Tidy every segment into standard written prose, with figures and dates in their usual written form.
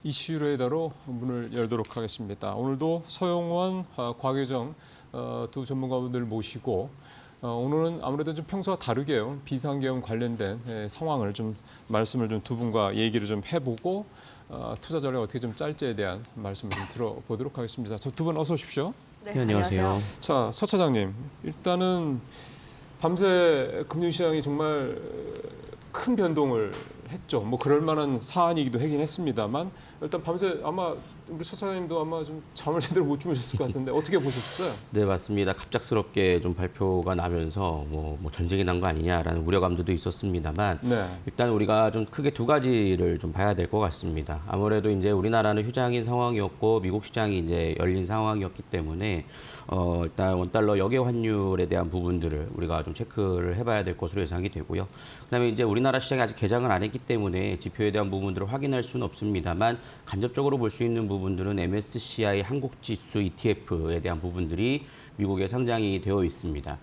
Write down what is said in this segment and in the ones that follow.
이슈에 따로 문을 열도록 하겠습니다. 오늘도 서용원, 곽유정 두 전문가분들 모시고 오늘은 아무래도 좀 평소와 다르게요. 비상계엄 관련된 상황을 좀 말씀을 좀 두 분과 얘기를 좀 해보고 투자 전략 어떻게 좀 짤지에 대한 말씀을 좀 들어보도록 하겠습니다. 저 두 분 어서 오십시오. 네, 안녕하세요. 자, 서 차장님, 일단은 밤새 금융시장이 정말 큰 변동을 했죠. 뭐 그럴 만한 사안이기도 하긴 했습니다만 일단 밤새 아마 우리 서 차장님도 아마 좀 잠을 제대로 못 주무셨을 것 같은데 어떻게 보셨어요? 네, 맞습니다. 갑작스럽게 좀 발표가 나면서 뭐 전쟁이 난 거 아니냐라는 우려감도 있었습니다만 네. 일단 우리가 좀 크게 두 가지를 좀 봐야 될 것 같습니다. 아무래도 이제 우리나라는 휴장인 상황이었고 미국 시장이 이제 열린 상황이었기 때문에 일단 원달러 역외 환율에 대한 부분들을 우리가 좀 체크를 해봐야 될 것으로 예상이 되고요. 그다음에 이제 우리나라 시장이 아직 개장을 안 했기 때문에 지표에 대한 부분들을 확인할 수는 없습니다만 간접적으로 볼 수 있는 부분들은 MSCI 한국지수 ETF에 대한 부분들이 미국에 상장이 되어 있습니다.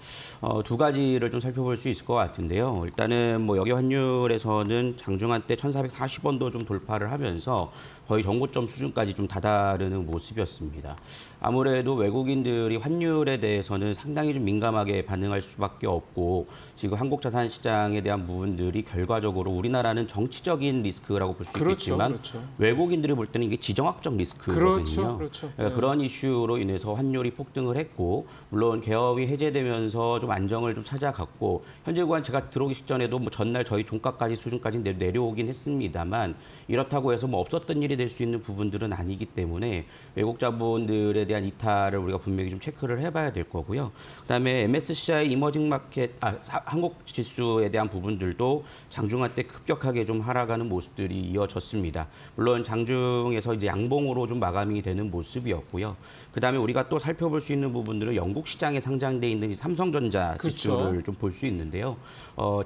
두 가지를 좀 살펴볼 수 있을 것 같은데요. 일단은 뭐 역외 환율에서는 장중한 때 1,440원도 좀 돌파를 하면서 거의 정고점 수준까지 좀 다다르는 모습이었습니다. 아무래도 외국인들이 환율에 대해서는 상당히 좀 민감하게 반응할 수밖에 없고 지금 한국 자산 시장에 대한 부분들이 결과적으로 우리나라는 정치적인 리스크라고 볼 수 있겠지만 그렇죠. 외국인들이 볼 때는 이게 지정학적 리스크거든요. 그렇죠. 그런 이슈로 인해서 환율이 폭등을 했고 물론 계엄이 해제되면서 좀 안정을 좀 찾아갔고 현재 구간 제가 들어오기 직전에도 뭐 전날 저희 종가까지 수준까지 내려오긴 했습니다만 이렇다고 해서 뭐 없었던 일이 될 수 있는 부분들은 아니기 때문에 외국 자본들에 대한 이탈을 우리가 분명히 좀 체크를 해봐야 될 거고요. 그다음에 MSCI 이머징 마켓 한국 지수에 대한 부분들도 장중한 때 급격하게 좀 하락하는 모습들이 이어졌습니다. 물론 장중에서 이제 양봉으로 좀 마감이 되는 모습이었고요. 그다음에 우리가 또 살펴볼 수 있는 부분들은 영국 시장에 상장돼 있는 삼성전자 지수를 좀 볼 수 있는데요.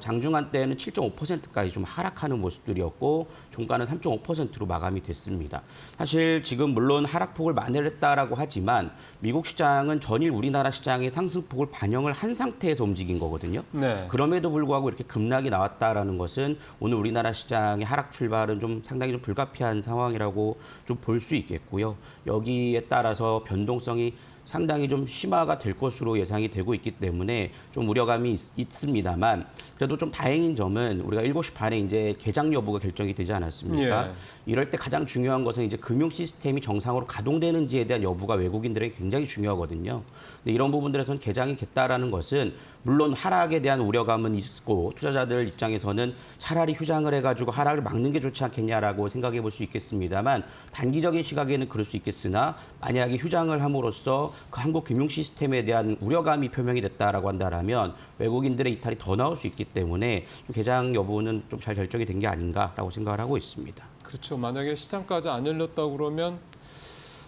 장중한 때는 7.5%까지 좀 하락하는 모습들이었고 종가는 3.5%로 마감이 됐습니다. 사실 지금 물론 하락폭을 만회했다라고 하지만 미국 시장은 전일 우리나라 시장의 상승폭을 반영을 한 상태에서 움직인 거거든요. 네. 그럼에도 불구하고 이렇게 급락이 나왔다라는 것은 오늘 우리나라 시장의 하락 출발은 좀 상당히 좀 불가피한 상황이라고 좀 볼 수 있겠고요. 여기에 따라서 변동성이 상당히 좀 심화가 될 것으로 예상이 되고 있기 때문에 좀 우려감이 있습니다만 그래도 좀 다행인 점은 우리가 7시 반에 이제 개장 여부가 결정이 되지 않았습니까? 예. 이럴 때 가장 중요한 것은 이제 금융 시스템이 정상으로 가동되는지에 대한 여부가 외국인들에게 굉장히 중요하거든요. 근데 이런 부분들에서는 개장이 됐다라는 것은 물론 하락에 대한 우려감은 있고 투자자들 입장에서는 차라리 휴장을 해가지고 하락을 막는 게 좋지 않겠냐라고 생각해 볼 수 있겠습니다만 단기적인 시각에는 그럴 수 있겠으나 만약에 휴장을 함으로써 그 한국 금융 시스템에 대한 우려감이 표명이 됐다라고 한다라면 외국인들의 이탈이 더 나올 수 있기 때문에 좀 개장 여부는 좀 잘 결정이 된 게 아닌가라고 생각을 하고 있습니다. 그렇죠. 만약에 시장까지 안 열렸다고 그러면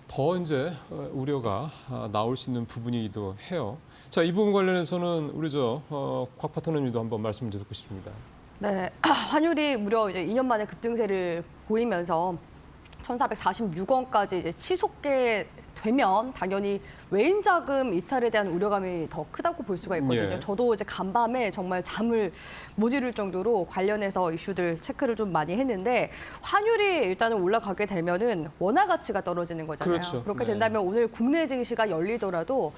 더 이제 우려가 나올 수 있는 부분이기도 해요. 자, 이 부분 관련해서는 우리 곽 파트너님도 한번 말씀 듣고 싶습니다. 네, 환율이 무려 이제 2년 만에 급등세를 보이면서 1,446원까지 이제 치솟게 되면 당연히 외인 자금 이탈에 대한 우려감이 더 크다고 볼 수가 있거든요. 예. 저도 이제 간밤에 정말 잠을 못 이룰 정도로 관련해서 이슈들 체크를 좀 많이 했는데 환율이 일단은 올라가게 되면은 원화 가치가 떨어지는 거잖아요. 그렇죠. 그렇게 네. 된다면 오늘 국내 증시가 열리더라도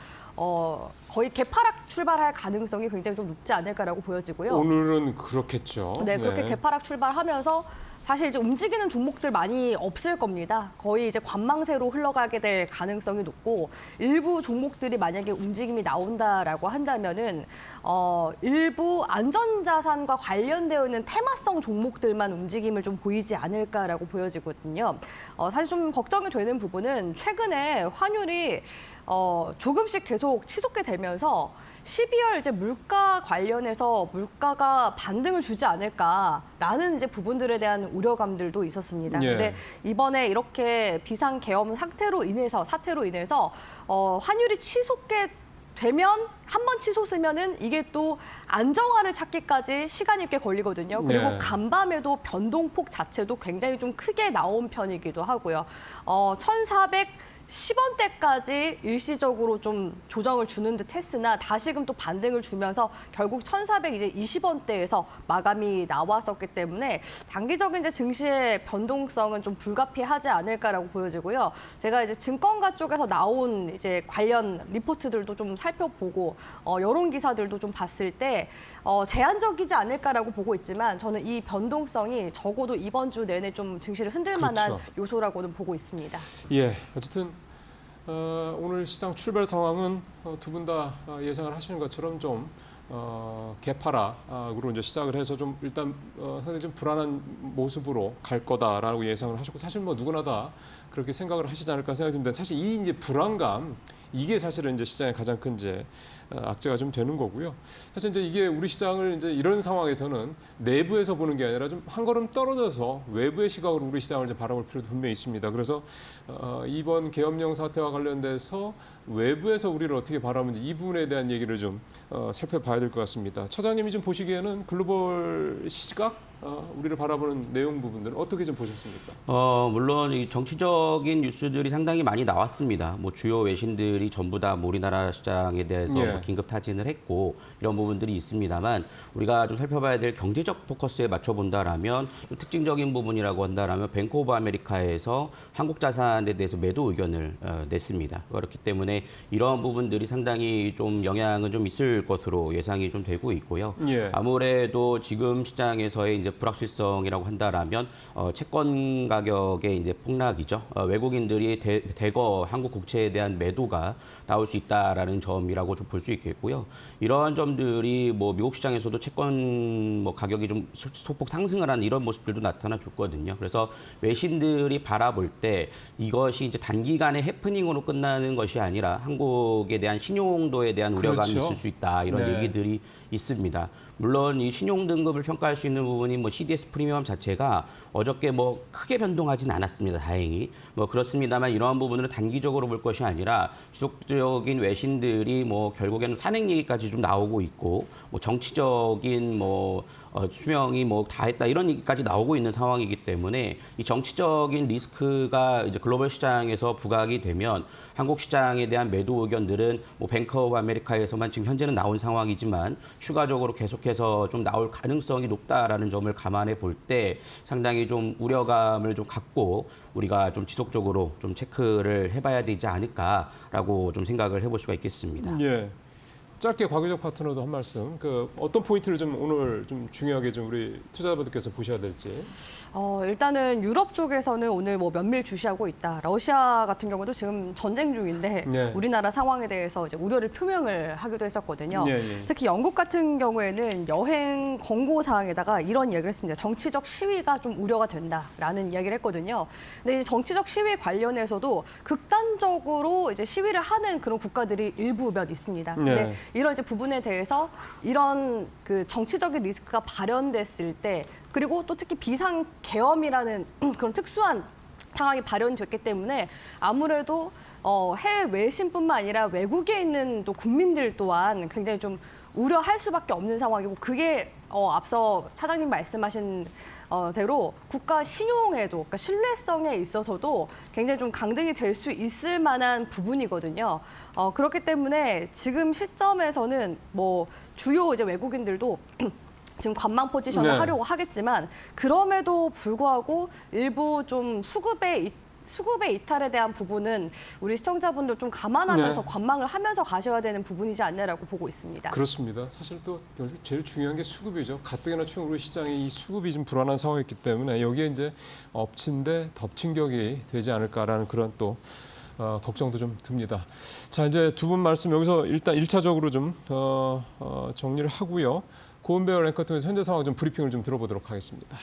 거의 개파락 출발할 가능성이 굉장히 좀 높지 않을까라고 보여지고요. 오늘은 그렇겠죠. 네, 그렇게 개파락 출발하면서 사실 이제 움직이는 종목들 많이 없을 겁니다. 거의 이제 관망세로 흘러가게 될 가능성이 높고 일부 종목들이 만약에 움직임이 나온다라고 한다면은 일부 안전자산과 관련되어 있는 테마성 종목들만 움직임을 좀 보이지 않을까라고 보여지거든요. 사실 좀 걱정이 되는 부분은 최근에 환율이 조금씩 계속 치솟게 되면서 12월 이제 물가 관련해서 물가가 반등을 주지 않을까라는 이제 부분들에 대한 우려감들도 있었습니다. 예. 근데 이번에 이렇게 비상 계엄 사태로 인해서 환율이 치솟게 되면 한 번 치솟으면은 이게 또 안정화를 찾기까지 시간이 꽤 걸리거든요. 그리고 네. 간밤에도 변동폭 자체도 굉장히 좀 크게 나온 편이기도 하고요. 1,410원대까지 일시적으로 좀 조정을 주는 듯 했으나 다시금 또 반등을 주면서 결국 1,420원대에서 마감이 나왔었기 때문에 단기적인 이제 증시의 변동성은 좀 불가피하지 않을까라고 보여지고요. 제가 이제 증권가 쪽에서 나온 이제 관련 리포트들도 좀 살펴보고 여론 기사들도 좀 봤을 때 제한적이지 않을까라고 보고 있지만 저는 이 변동성이 적어도 이번 주 내내 좀 증시를 흔들 만한 그렇죠. 요소라고는 보고 있습니다. 예, 어쨌든 오늘 시장 출발 상황은 두 분 다 예상을 하시는 것처럼 좀 개파락으로 이제 시작을 해서 좀 일단 상당히 좀 불안한 모습으로 갈 거다라고 예상을 하셨고 사실 뭐 누구나 다 그렇게 생각을 하시지 않을까 생각이 듭니다. 사실 이 이제 불안감 이게 사실은 이제 시장의 가장 큰 이제 악재가 좀 되는 거고요. 사실 이제 이게 우리 시장을 이제 이런 상황에서는 내부에서 보는 게 아니라 좀 한 걸음 떨어져서 외부의 시각으로 우리 시장을 이제 바라볼 필요도 분명히 있습니다. 그래서 이번 계엄령 사태와 관련돼서 외부에서 우리를 어떻게 바라보는지 이 부분에 대한 얘기를 좀 살펴봐야 될 것 같습니다. 처장님이 좀 보시기에는 글로벌 시각 우리를 바라보는 내용 부분들은 어떻게 좀 보셨습니까? 물론 이 정치적인 뉴스들이 상당히 많이 나왔습니다. 뭐 주요 외신들이 전부 다 우리나라 시장에 대해서 예. 뭐 긴급 타진을 했고 이런 부분들이 있습니다만 우리가 좀 살펴봐야 될 경제적 포커스에 맞춰본다라면 좀 특징적인 부분이라고 한다라면 뱅크 오브 아메리카에서 한국 자산에 대해서 매도 의견을 냈습니다. 그렇기 때문에 이러한 부분들이 상당히 좀 영향은 좀 있을 것으로 예상이 좀 되고 있고요. 예. 아무래도 지금 시장에서의 이제 불확실성이라고 한다라면 채권 가격의 이제 폭락이죠. 외국인들이 대거 한국 국채에 대한 매도가 나올 수 있다라는 점이라고 좀 볼 수 있겠고요. 이러한 점들이 뭐 미국 시장에서도 채권 뭐 가격이 좀 소폭 상승을 하는 이런 모습들도 나타나 줬거든요. 그래서 외신들이 바라볼 때 이것이 이제 단기간의 해프닝으로 끝나는 것이 아니라 한국에 대한 신용도에 대한 우려감이 그렇죠. 있을 수 있다 이런 네. 얘기들이 있습니다. 물론 이 신용 등급을 평가할 수 있는 부분이 뭐 CDS 프리미엄 자체가 어저께 뭐 크게 변동하진 않았습니다. 다행히. 뭐 그렇습니다만 이러한 부분을 단기적으로 볼 것이 아니라 지속적인 외신들이 뭐 결국에는 탄핵 얘기까지 좀 나오고 있고 뭐 정치적인 뭐 수명이 뭐 다 했다 이런 얘기까지 나오고 있는 상황이기 때문에 이 정치적인 리스크가 이제 글로벌 시장에서 부각이 되면 한국 시장에 대한 매도 의견들은 뭐 뱅크 오브 아메리카에서만 지금 현재는 나온 상황이지만 추가적으로 계속해서 좀 나올 가능성이 높다라는 점을 감안해 볼 때 상당히 좀 우려감을 좀 갖고 우리가 좀 지속적으로 좀 체크를 해봐야 되지 않을까라고 좀 생각을 해볼 수가 있겠습니다. 예. 짧게 과교적 파트너도 한 말씀. 어떤 포인트를 좀 오늘 좀 중요하게 좀 우리 투자자분들께서 보셔야 될지. 일단은 유럽 쪽에서는 오늘 뭐 면밀 주시하고 있다. 러시아 같은 경우도 지금 전쟁 중인데 네. 우리나라 상황에 대해서 이제 우려를 표명을 하기도 했었거든요. 예, 예. 특히 영국 같은 경우에는 여행 권고 사항에다가 이런 이야기를 했습니다. 정치적 시위가 좀 우려가 된다라는 이야기를 했거든요. 근데 이제 정치적 시위 관련해서도 극단적으로 이제 시위를 하는 그런 국가들이 일부 몇 있습니다. 근데 네. 이런 이제 부분에 대해서 이런 그 정치적인 리스크가 발현됐을 때 그리고 또 특히 비상 계엄이라는 그런 특수한 상황이 발현됐기 때문에 아무래도 해외 외신뿐만 아니라 외국에 있는 또 국민들 또한 굉장히 좀 우려할 수밖에 없는 상황이고 그게 앞서 차장님 말씀하신 대로 국가 신용에도 그러니까 신뢰성에 있어서도 굉장히 좀 강등이 될 수 있을 만한 부분이거든요. 그렇기 때문에 지금 시점에서는 뭐 주요 이제 외국인들도 지금 관망 포지션을 네. 하려고 하겠지만 그럼에도 불구하고 일부 좀 수급의 이탈에 대한 부분은 우리 시청자분들 좀 감안하면서 네. 관망을 하면서 가셔야 되는 부분이지 않나라고 보고 있습니다. 그렇습니다. 사실 또 제일 중요한 게 수급이죠. 가뜩이나 지금 우리 시장이 이 수급이 좀 불안한 상황이기 때문에 여기에 이제 엎친 데 덮친 격이 되지 않을까라는 그런 또 걱정도 좀 듭니다. 자, 이제 두 분 말씀 여기서 일단 1차적으로 좀 정리를 하고요. 고은배와 랭커 통해서 현재 상황 좀 브리핑을 좀 들어보도록 하겠습니다.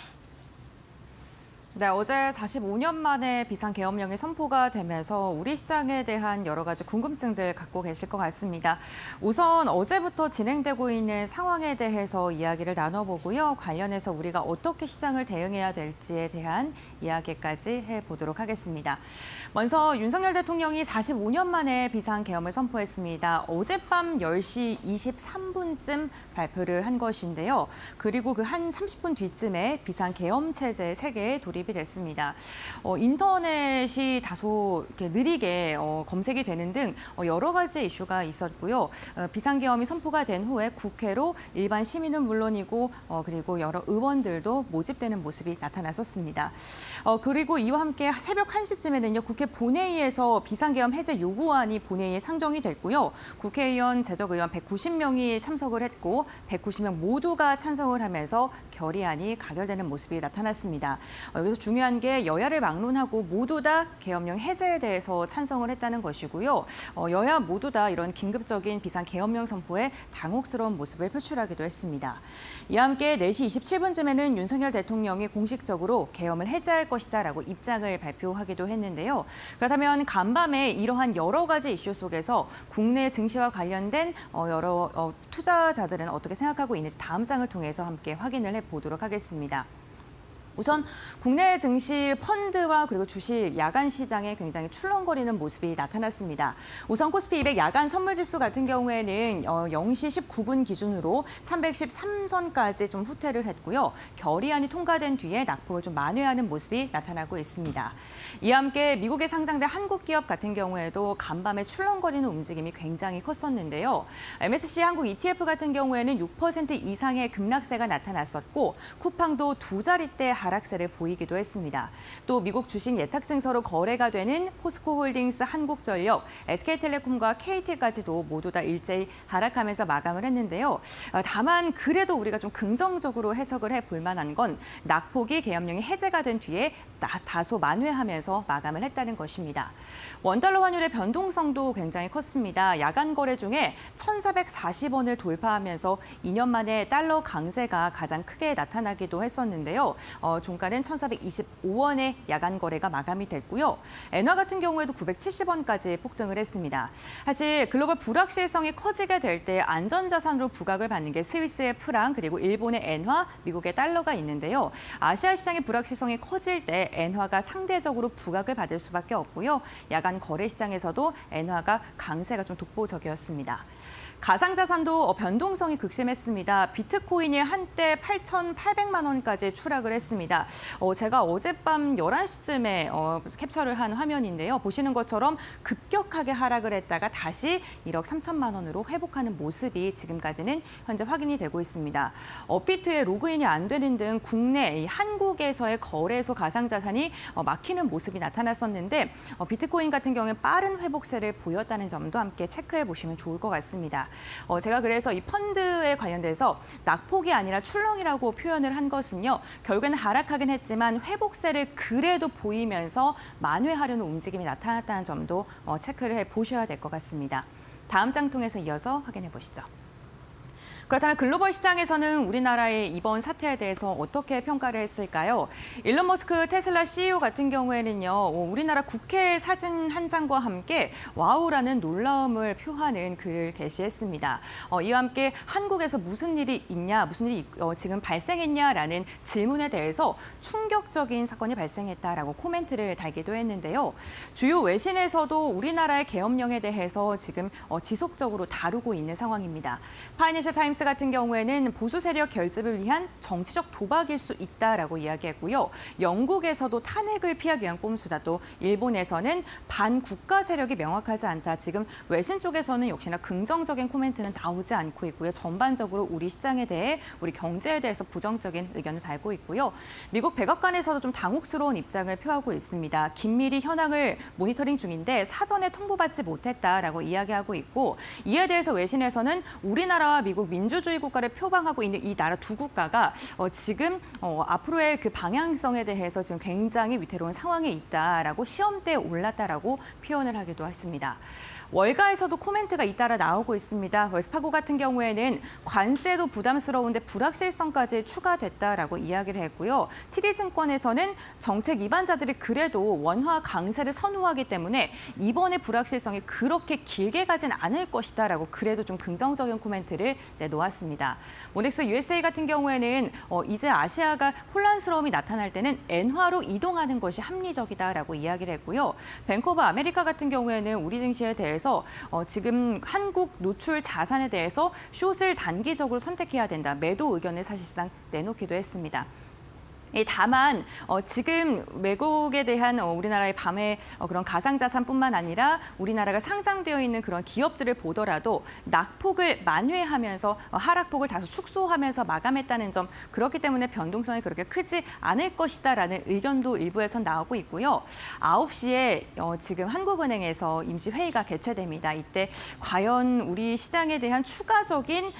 네, 어제 45년 만에 비상계엄령이 선포가 되면서 우리 시장에 대한 여러 가지 궁금증들 갖고 계실 것 같습니다. 우선 어제부터 진행되고 있는 상황에 대해서 이야기를 나눠보고요. 관련해서 우리가 어떻게 시장을 대응해야 될지에 대한 이야기까지 해보도록 하겠습니다. 먼저 윤석열 대통령이 45년 만에 비상계엄을 선포했습니다. 어젯밤 10시 23분쯤 발표를 한 것인데요. 그리고 그 한 30분 뒤쯤에 비상계엄 체제 세계에 돌입이 됐습니다. 인터넷이 다소 이렇게 느리게 검색이 되는 등 여러 가지 이슈가 있었고요. 비상계엄이 선포가 된 후에 국회로 일반 시민은 물론이고 그리고 여러 의원들도 모집되는 모습이 나타났었습니다. 그리고 이와 함께 새벽 1시쯤에는요. 국회 본회의에서 비상계엄 해제 요구안이 본회의에 상정이 됐고요. 국회의원, 재적의원 190명이 참석을 했고 190명 모두가 찬성을 하면서 결의안이 가결되는 모습이 나타났습니다. 여기서 중요한 게 여야를 막론하고 모두 다 계엄령 해제에 대해서 찬성을 했다는 것이고요. 여야 모두 다 이런 긴급적인 비상계엄령 선포에 당혹스러운 모습을 표출하기도 했습니다. 이와 함께 4시 27분쯤에는 윤석열 대통령이 공식적으로 계엄을 해제할 것이다라고 입장을 발표하기도 했는데요. 그렇다면 간밤에 이러한 여러 가지 이슈 속에서 국내 증시와 관련된 여러 투자자들은 어떻게 생각하고 있는지 다음 장을 통해서 함께 확인을 해보도록 하겠습니다. 우선 국내 증시 펀드와 그리고 주식 야간 시장에 굉장히 출렁거리는 모습이 나타났습니다. 우선 코스피 200 야간 선물 지수 같은 경우에는 0시 19분 기준으로 313선까지 좀 후퇴를 했고요. 결의안이 통과된 뒤에 낙폭을 좀 만회하는 모습이 나타나고 있습니다. 이와 함께 미국에 상장된 한국 기업 같은 경우에도 간밤에 출렁거리는 움직임이 굉장히 컸었는데요. MSCI 한국 ETF 같은 경우에는 6% 이상의 급락세가 나타났었고 쿠팡도 두 자릿대 하락세를 보이기도 했습니다. 또 미국 주식 예탁 증서로 거래가 되는 포스코홀딩스, 한국전력, SK텔레콤과 KT까지도 모두 다 일제히 하락하면서 마감을 했는데요. 다만 그래도 우리가 좀 긍정적으로 해석을 해볼 만한 건 낙폭이 계엄령이 해제가 된 뒤에 다소 만회하면서 마감을 했다는 것입니다. 원달러 환율의 변동성도 굉장히 컸습니다. 야간 거래 중에 1,440원을 돌파하면서 2년 만에 달러 강세가 가장 크게 나타나기도 했었는데요. 종가는 1,425원의 야간 거래가 마감이 됐고요. 엔화 같은 경우에도 970원까지 폭등을 했습니다. 사실 글로벌 불확실성이 커지게 될 때 안전자산으로 부각을 받는 게 스위스의 프랑 그리고 일본의 엔화, 미국의 달러가 있는데요. 아시아 시장의 불확실성이 커질 때 엔화가 상대적으로 부각을 받을 수밖에 없고요. 야간 거래 시장에서도 엔화가 강세가 좀 독보적이었습니다. 가상자산도 변동성이 극심했습니다. 비트코인이 한때 8,800만 원까지 추락을 했습니다. 제가 어젯밤 11시쯤에 캡처를 한 화면인데요. 보시는 것처럼 급격하게 하락을 했다가 다시 1억 3천만 원으로 회복하는 모습이 지금까지는 현재 확인이 되고 있습니다. 업비트에 로그인이 안 되는 등 국내 한국에서의 거래소 가상자산이 막히는 모습이 나타났었는데 비트코인 같은 경우에 빠른 회복세를 보였다는 점도 함께 체크해 보시면 좋을 것 같습니다. 제가 그래서 이 펀드에 관련돼서 낙폭이 아니라 출렁이라고 표현을 한 것은요. 결국에는 하락하긴 했지만 회복세를 그래도 보이면서 만회하려는 움직임이 나타났다는 점도 체크를 해보셔야 될 것 같습니다. 다음 장 통해서 이어서 확인해 보시죠. 그렇다면 글로벌 시장에서는 우리나라의 이번 사태에 대해서 어떻게 평가를 했을까요? 일론 머스크 테슬라 CEO 같은 경우에는요. 우리나라 국회 사진 한 장과 함께 와우라는 놀라움을 표하는 글을 게시했습니다. 이와 함께 한국에서 무슨 일이 있냐, 무슨 일이 지금 발생했냐라는 질문에 대해서 충격적인 사건이 발생했다라고 코멘트를 달기도 했는데요. 주요 외신에서도 우리나라의 계엄령에 대해서 지금 지속적으로 다루고 있는 상황입니다. 파이낸셜 타임스 같은 경우에는 보수 세력 결집을 위한 정치적 도박일 수 있다라고 이야기했고요. 영국에서도 탄핵을 피하기 위한 꼼수다. 또 일본에서는 반국가 세력이 명확하지 않다. 지금 외신 쪽에서는 역시나 긍정적인 코멘트는 나오지 않고 있고요. 전반적으로 우리 시장에 대해, 우리 경제에 대해서 부정적인 의견을 달고 있고요. 미국 백악관에서도 좀 당혹스러운 입장을 표하고 있습니다. 긴밀히 현황을 모니터링 중인데 사전에 통보받지 못했다라고 이야기하고 있고, 이에 대해서 외신에서는 우리나라와 미국 민주주의 국가를 표방하고 있는 이 나라 두 국가가 지금 앞으로의 그 방향성에 대해서 지금 굉장히 위태로운 상황에 있다라고 시험대에 올랐다라고 표현을 하기도 했습니다. 월가에서도 코멘트가 잇따라 나오고 있습니다. 웰스파고 같은 경우에는 관세도 부담스러운데 불확실성까지 추가됐다라고 이야기를 했고요. TD증권에서는 정책 입안자들이 그래도 원화 강세를 선호하기 때문에 이번에 불확실성이 그렇게 길게 가진 않을 것이다라고 그래도 좀 긍정적인 코멘트를 내놓았습니다. 모넥스 USA 같은 경우에는 이제 아시아가 혼란스러움이 나타날 때는 엔화로 이동하는 것이 합리적이다라고 이야기를 했고요. 뱅크 오브 아메리카 같은 경우에는 우리 증시에 대해서 지금 한국 노출 자산에 대해서 숏을 단기적으로 선택해야 된다. 매도 의견을 사실상 내놓기도 했습니다. 다만 지금 외국에 대한 우리나라의 밤의 그런 가상자산뿐만 아니라 우리나라가 상장되어 있는 그런 기업들을 보더라도 낙폭을 만회하면서 하락폭을 다소 축소하면서 마감했다는 점, 그렇기 때문에 변동성이 그렇게 크지 않을 것이다라는 의견도 일부에선 나오고 있고요. 9시에 지금 한국은행에서 임시회의가 개최됩니다. 이때 과연 우리 시장에 대한 추가적인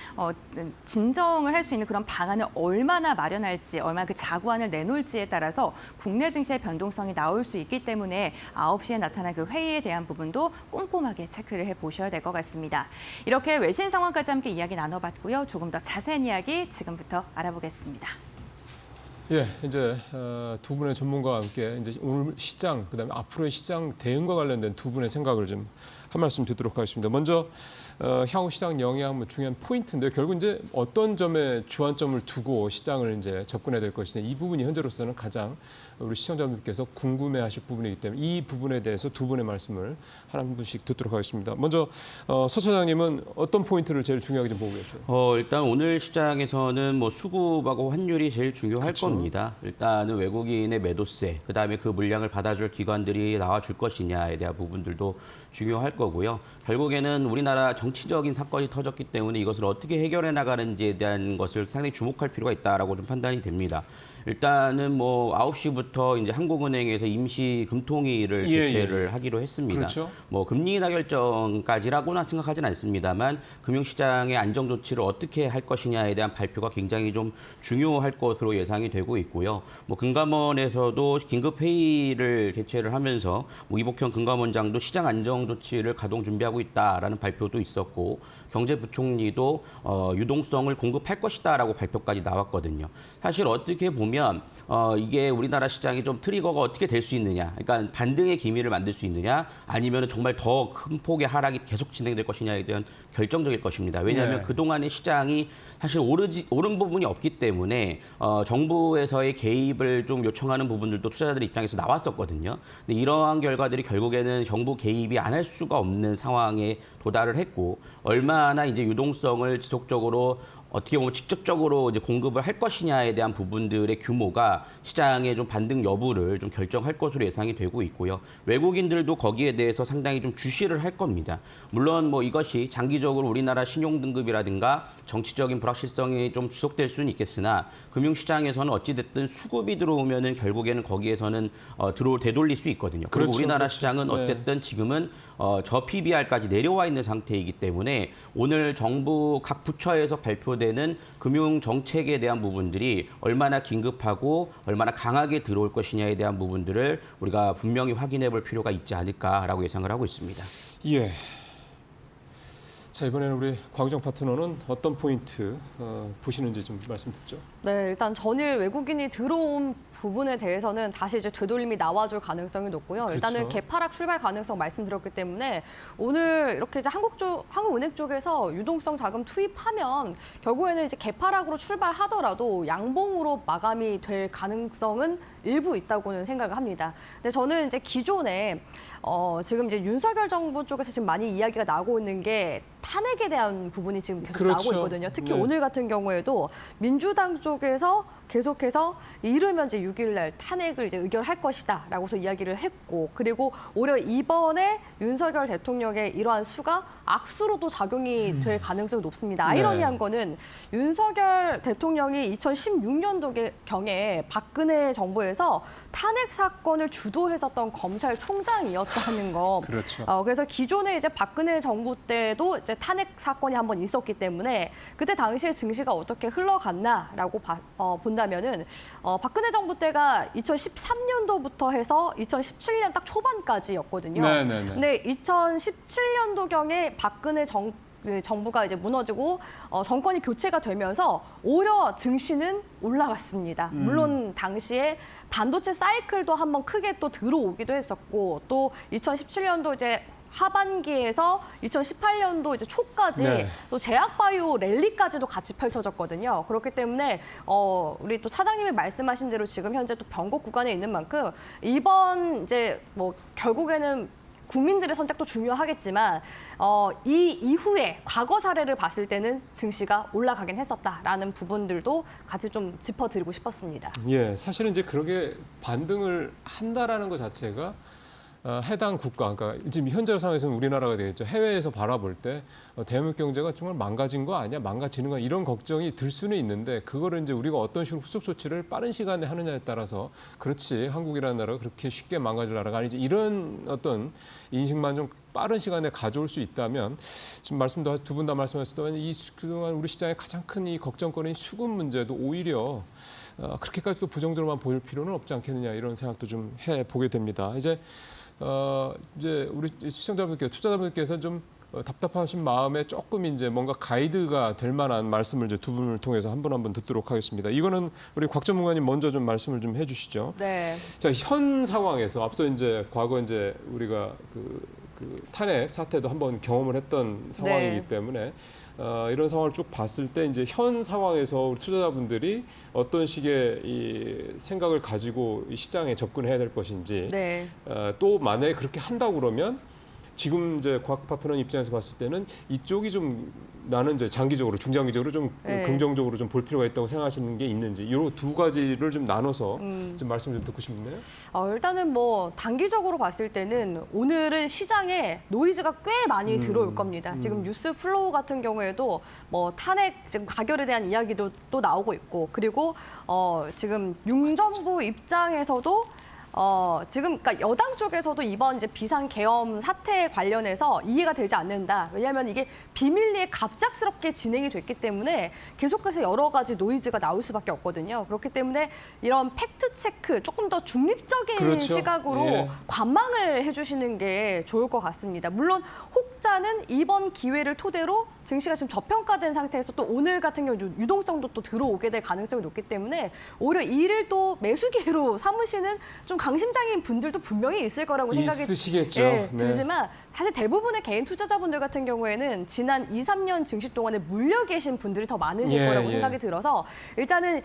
진정을 할 수 있는 그런 방안을 얼마나 마련할지, 얼마나 그 자구안 을 내놓을지에 따라서 국내 증시의 변동성이 나올 수 있기 때문에 9시에 나타난 그 회의에 대한 부분도 꼼꼼하게 체크를 해보셔야 될 것 같습니다. 이렇게 외신 상황까지 함께 이야기 나눠봤고요. 조금 더 자세한 이야기 지금부터 알아보겠습니다. 예, 이제 두 분의 전문가와 함께 이제 오늘 시장, 그다음에 앞으로의 시장 대응과 관련된 두 분의 생각을 좀 한 말씀 듣도록 하겠습니다. 먼저 향후 시장 영향 중요한 포인트인데 결국 이제 어떤 점에 주안점을 두고 시장을 이제 접근해야 될 것이냐, 이 부분이 현재로서는 가장 우리 시청자분들께서 궁금해하실 부분이기 때문에 이 부분에 대해서 두 분의 말씀을 한 분씩 듣도록 하겠습니다. 먼저 서 차장님은 어떤 포인트를 제일 중요하게 좀 보고 계세요? 일단 오늘 시장에서는 뭐 수급하고 환율이 제일 중요할 그쵸. 겁니다. 일단은 외국인의 매도세, 그다음에 그 물량을 받아줄 기관들이 나와줄 것이냐에 대한 부분들도 중요할 거고요. 결국에는 우리나라 정치적인 사건이 터졌기 때문에 이것을 어떻게 해결해 나가는지에 대한 것을 상당히 주목할 필요가 있다라고 좀 판단이 됩니다. 일단은 뭐 9시부터 이제 한국은행에서 임시 금통위를 개최를 하기로 했습니다. 그렇죠. 뭐 금리 인하 결정까지라고는 생각하진 않습니다만 금융시장의 안정 조치를 어떻게 할 것이냐에 대한 발표가 굉장히 좀 중요할 것으로 예상이 되고 있고요. 뭐 금감원에서도 긴급 회의를 개최를 하면서 뭐 이복현 금감원장도 시장 안정 조치를 가동 준비하고 있다라는 발표도 있었고, 경제부총리도 유동성을 공급할 것이다라고 발표까지 나왔거든요. 사실 어떻게 보면 이게 우리나라 시장이 좀 트리거가 어떻게 될 수 있느냐, 그러니까 반등의 기미를 만들 수 있느냐, 아니면 정말 더 큰 폭의 하락이 계속 진행될 것이냐에 대한 결정적일 것입니다. 왜냐하면 네. 그동안의 시장이 사실 오른 부분이 없기 때문에 정부에서의 개입을 좀 요청하는 부분들도 투자자들 입장에서 나왔었거든요. 근데 이러한 결과들이 결국에는 정부 개입이 안 할 수가 없는 상황에 도달을 했고, 얼마나 이제 유동성을 지속적으로 어떻게 보면 직접적으로 이제 공급을 할 것이냐에 대한 부분들의 규모가 시장의 좀 반등 여부를 좀 결정할 것으로 예상이 되고 있고요. 외국인들도 거기에 대해서 상당히 좀 주시를 할 겁니다. 물론 뭐 이것이 장기적으로 우리나라 신용 등급이라든가 정치적인 불확실성이 좀 지속될 수는 있겠으나 금융시장에서는 어찌됐든 수급이 들어오면은 결국에는 거기에서는 되돌릴 수 있거든요. 그리고 그렇죠, 우리나라 그렇죠. 시장은 네. 어쨌든 지금은 저 PBR까지 내려와 있는 상태이기 때문에 오늘 정부 각 부처에서 발표되는 금융 정책에 대한 부분들이 얼마나 긴급하고 얼마나 강하게 들어올 것이냐에 대한 부분들을 우리가 분명히 확인해 볼 필요가 있지 않을까라고 예상을 하고 있습니다. 예. 자, 이번에는 우리 곽유정 파트너는 어떤 포인트 보시는지 좀 말씀 듣죠. 네, 일단 전일 외국인이 들어온 부분에 대해서는 다시 이제 되돌림이 나와줄 가능성이 높고요. 일단은 그렇죠. 개파락 출발 가능성 말씀드렸기 때문에 오늘 이렇게 이제 한국은행 쪽에서 유동성 자금 투입하면 결국에는 이제 개파락으로 출발하더라도 양봉으로 마감이 될 가능성은 일부 있다고는 생각을 합니다. 근데 저는 이제 기존에 지금 이제 윤석열 정부 쪽에서 지금 많이 이야기가 나오고 있는 게 탄핵에 대한 부분이 지금 계속 그렇죠. 나오고 있거든요. 특히 네. 오늘 같은 경우에도 민주당 쪽에서 계속해서 이르면 이제 6일 날 탄핵을 이제 의결할 것이다라고서 이야기를 했고, 그리고 오히려 이번에 윤석열 대통령의 이러한 수가 악수로도 작용이 될 가능성이 높습니다. 아이러니한 거는 윤석열 대통령이 2016년도 경에 박근혜 정부에서 탄핵 사건을 주도했었던 검찰총장이었다는 거. 그렇죠. 그래서 기존에 이제 박근혜 정부 때도 이제 이제 탄핵 사건이 한번 있었기 때문에 그때 당시에 증시가 어떻게 흘러갔나라고 본다면은 박근혜 정부 때가 2013년도부터 해서 2017년 딱 초반까지였거든요. 네네네. 근데 2017년도경에 박근혜 정부가 이제 무너지고 정권이 교체가 되면서 오히려 증시는 올라갔습니다. 물론 당시에 반도체 사이클도 한번 크게 또 들어오기도 했었고 또 2017년도 이제 하반기에서 2018년도 이제 초까지 네. 또 제약바이오 랠리까지도 같이 펼쳐졌거든요. 그렇기 때문에 우리 또 차장님이 말씀하신 대로 지금 현재 또 변곡 구간에 있는 만큼 이번 이제 뭐 결국에는 국민들의 선택도 중요하겠지만 이 이후에 과거 사례를 봤을 때는 증시가 올라가긴 했었다라는 부분들도 같이 좀 짚어드리고 싶었습니다. 예, 사실은 이제 그렇게 반등을 한다라는 것 자체가 해당 국가, 그러니까 지금 현재 상황에서는 우리나라가 되겠죠. 해외에서 바라볼 때 대한민국 경제가 정말 망가진 거 아니야, 망가지는 거 이런 걱정이 들 수는 있는데 그거를 이제 우리가 어떤 식으로 후속 조치를 빠른 시간에 하느냐에 따라서 그렇지 한국이라는 나라가 그렇게 쉽게 망가질 나라가 아니지 이런 어떤 인식만 좀 빠른 시간에 가져올 수 있다면 지금 말씀도 두 분 다 말씀하셨지만 이 그동안 우리 시장의 가장 큰 이 걱정거리인 수급 문제도 오히려 그렇게까지 또 부정적으로만 보일 필요는 없지 않겠느냐 이런 생각도 좀 해보게 됩니다. 이제 우리 시청자분들께 투자자분들께서 좀 답답하신 마음에 조금 이제 뭔가 가이드가 될 만한 말씀을 이제 두 분을 통해서 한 분 한 분 듣도록 하겠습니다. 이거는 우리 곽 전문가님 먼저 좀 말씀을 좀 해주시죠. 네. 자, 현 상황에서 앞서 이제 과거 이제 우리가 그 탄핵 사태도 한번 경험을 했던 상황이기 네. 때문에 이런 상황을 쭉 봤을 때 이제 현 상황에서 우리 투자자분들이 어떤 식의 이 생각을 가지고 이 시장에 접근해야 될 것인지 네. 또 만약에 그렇게 한다고 그러면 지금 이제 곽 파트너 입장에서 봤을 때는 이쪽이 좀 나는 이제 장기적으로 중장기적으로 좀 네. 긍정적으로 좀 볼 필요가 있다고 생각하시는 게 있는지 이 두 가지를 좀 나눠서 좀 말씀 좀 듣고 싶네요. 일단은 뭐 단기적으로 봤을 때는 오늘은 시장에 노이즈가 꽤 많이 들어올 겁니다. 지금 뉴스 플로우 같은 경우에도 뭐 탄핵 지금 가결에 대한 이야기도 또 나오고 있고 그리고 지금 윤정부 입장에서도 지금 그러니까 여당 쪽에서도 이번 이제 비상 계엄 사태에 관련해서 이해가 되지 않는다. 왜냐하면 이게 비밀리에 갑작스럽게 진행이 됐기 때문에 계속해서 여러 가지 노이즈가 나올 수밖에 없거든요. 그렇기 때문에 이런 팩트 체크 조금 더 중립적인 그렇죠. 시각으로 예. 관망을 해주시는 게 좋을 것 같습니다. 물론 혹자는 이번 기회를 토대로 증시가 지금 저평가된 상태에서 또 오늘 같은 경우 유동성도 또 들어오게 될 가능성이 높기 때문에 오히려 이를 또 매수 기회로 삼으시는 좀 강심장인 분들도 분명히 있을 거라고 생각이 있으시겠죠. 네. 네. 들지만 사실 대부분의 개인 투자자분들 같은 경우에는 지난 2, 3년 증시 동안에 물려 계신 분들이 더 많으실 예, 거라고 예. 생각이 들어서 일단은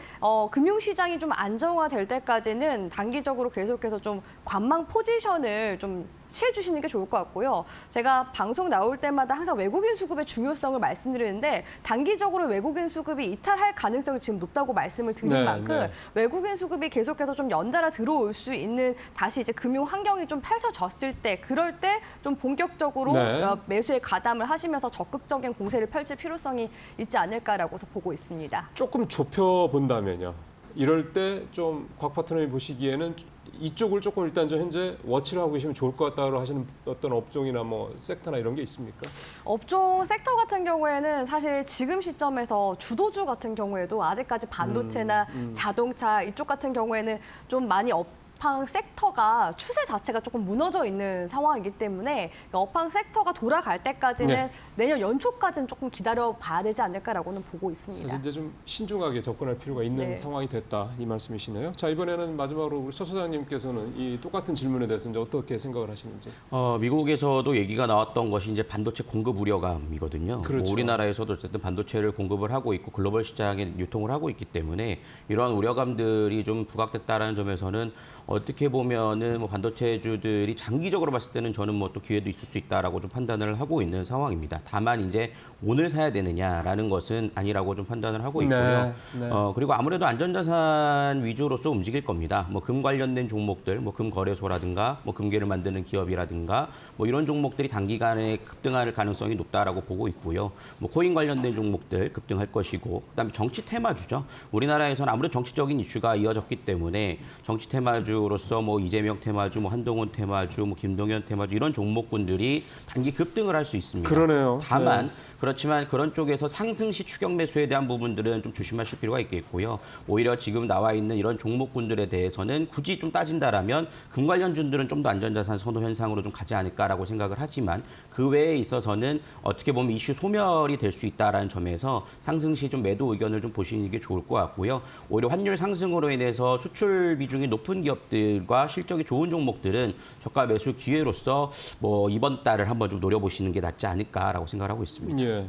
금융시장이 좀 안정화될 때까지는 단기적으로 계속해서 좀 관망 포지션을 좀 취해주시는 게 좋을 것 같고요. 제가 방송 나올 때마다 항상 외국인 수급의 중요성을 말씀드리는데 단기적으로 외국인 수급이 이탈할 가능성이 지금 높다고 말씀을 드린 네, 만큼 네. 외국인 수급이 계속해서 좀 연달아 들어올 수 있는 다시 이제 금융 환경이 좀 펼쳐졌을 때 그럴 때 좀 본격적으로 네. 매수에 가담을 하시면서 적극적인 공세를 펼칠 필요성이 있지 않을까라고 보고 있습니다. 조금 좁혀 본다면요. 이럴 때 좀 곽 파트너님 보시기에는 이쪽을 조금 일단 좀 현재 워치를 하고 계시면 좋을 것 같다고 하시는 어떤 업종이나 뭐 섹터나 이런 게 있습니까? 업종 섹터 같은 경우에는 사실 지금 시점에서 주도주 같은 경우에도 아직까지 반도체나 자동차 이쪽 같은 경우에는 좀 많이 업황 섹터가 추세 자체가 조금 무너져 있는 상황이기 때문에 업황 섹터가 돌아갈 때까지는 네. 내년 연초까지는 조금 기다려 봐야 되지 않을까라고는 보고 있습니다. 사실 이제 좀 신중하게 접근할 필요가 있는 네. 상황이 됐다 이 말씀이시네요. 자, 이번에는 마지막으로 우리 서 소장님께서는 이 똑같은 질문에 대해서 이제 어떻게 생각을 하시는지. 미국에서도 얘기가 나왔던 것이 이제 반도체 공급 우려감이거든요. 그렇죠. 뭐 우리나라에서도 어쨌든 반도체를 공급을 하고 있고 글로벌 시장에 유통을 하고 있기 때문에 이러한 우려감들이 좀 부각됐다라는 점에서는 어떻게 보면은 뭐 반도체주들이 장기적으로 봤을 때는 저는 뭐 또 기회도 있을 수 있다라고 좀 판단을 하고 있는 상황입니다. 다만 이제 오늘 사야 되느냐라는 것은 아니라고 좀 판단을 하고 있고요. 네, 네. 그리고 아무래도 안전자산 위주로서 움직일 겁니다. 뭐 금 관련된 종목들, 뭐 금 거래소라든가, 뭐 금괴를 만드는 기업이라든가, 뭐 이런 종목들이 단기간에 급등할 가능성이 높다라고 보고 있고요. 뭐 코인 관련된 종목들 급등할 것이고, 그다음에 정치 테마주죠. 우리나라에서는 아무래도 정치적인 이슈가 이어졌기 때문에 정치 테마주 테마주로서 뭐 이재명 테마주, 뭐 한동훈 테마주, 뭐 김동연 테마주 이런 종목군들이 단기 급등을 할 수 있습니다. 그러네요. 다만 네. 그렇지만 그런 쪽에서 상승 시 추격 매수에 대한 부분들은 좀 조심하실 필요가 있겠고요. 오히려 지금 나와 있는 이런 종목군들에 대해서는 굳이 좀 따진다라면 금 관련주들은 좀 더 안전자산 선호 현상으로 좀 가지 않을까라고 생각을 하지만 그 외에 있어서는 어떻게 보면 이슈 소멸이 될 수 있다라는 점에서 상승 시 좀 매도 의견을 좀 보시는 게 좋을 것 같고요. 오히려 환율 상승으로 인해서 수출 비중이 높은 기업들과 실적이 좋은 종목들은 저가 매수 기회로서 뭐 이번 달을 한번 좀 노려보시는 게 낫지 않을까라고 생각을 하고 있습니다. 예.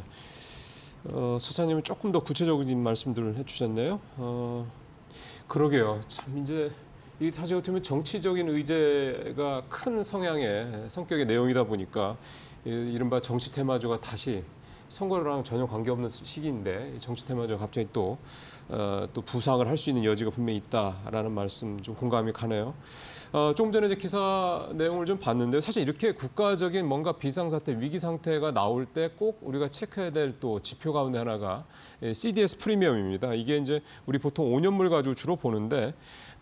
서사님은 조금 더 구체적인 말씀들을 해주셨네요. 그러게요. 참 이제 이 사실 어떻게 보면 정치적인 의제가 큰 성향의 성격의 내용이다 보니까 이른바 정치 테마주가 다시 선거랑 전혀 관계없는 시기인데 정치 테마주가 갑자기 또 부상을 할 수 있는 여지가 분명히 있다라는 말씀 좀 공감이 가네요. 조금 전에 이제 기사 내용을 좀 봤는데 사실 이렇게 국가적인 뭔가 비상사태, 위기 상태가 나올 때 꼭 우리가 체크해야 될 또 지표 가운데 하나가 CDS 프리미엄입니다. 이게 이제 우리 보통 5년물 가지고 주로 보는데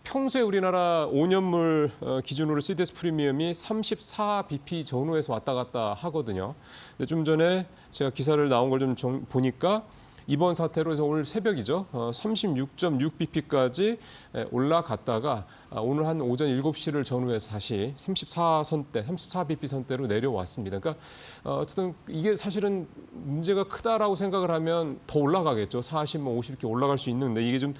평소에 우리나라 5년물 기준으로 CDS 프리미엄이 34bp 전후에서 왔다 갔다 하거든요. 근데 좀 전에 제가 기사를 나온 걸 좀 보니까 이번 사태로 해서 오늘 새벽이죠. 36.6bp까지 올라갔다가 오늘 한 오전 7시를 전후해서 다시 34bp 선대로 내려왔습니다. 그러니까 어쨌든 이게 사실은 문제가 크다라고 생각을 하면 더 올라가겠죠. 40, 50 이렇게 올라갈 수 있는데 이게 좀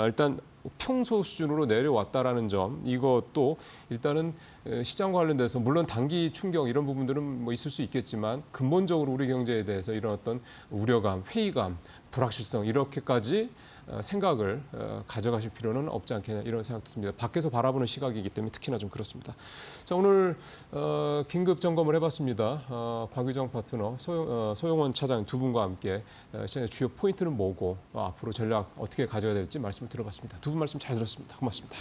일단 평소 수준으로 내려왔다라는 점, 이것도 일단은 시장 관련돼서 물론 단기 충격 이런 부분들은 뭐 있을 수 있겠지만 근본적으로 우리 경제에 대해서 이런 어떤 우려감, 회의감, 불확실성 이렇게까지 생각을 가져가실 필요는 없지 않겠냐 이런 생각도 듭니다. 밖에서 바라보는 시각이기 때문에 특히나 좀 그렇습니다. 자, 오늘 긴급 점검을 해봤습니다. 곽유정 파트너, 소영원 차장 두 분과 함께 시장의 주요 포인트는 뭐고 앞으로 전략 어떻게 가져야 될지 말씀을 들어봤습니다. 두 분 말씀 잘 들었습니다. 고맙습니다.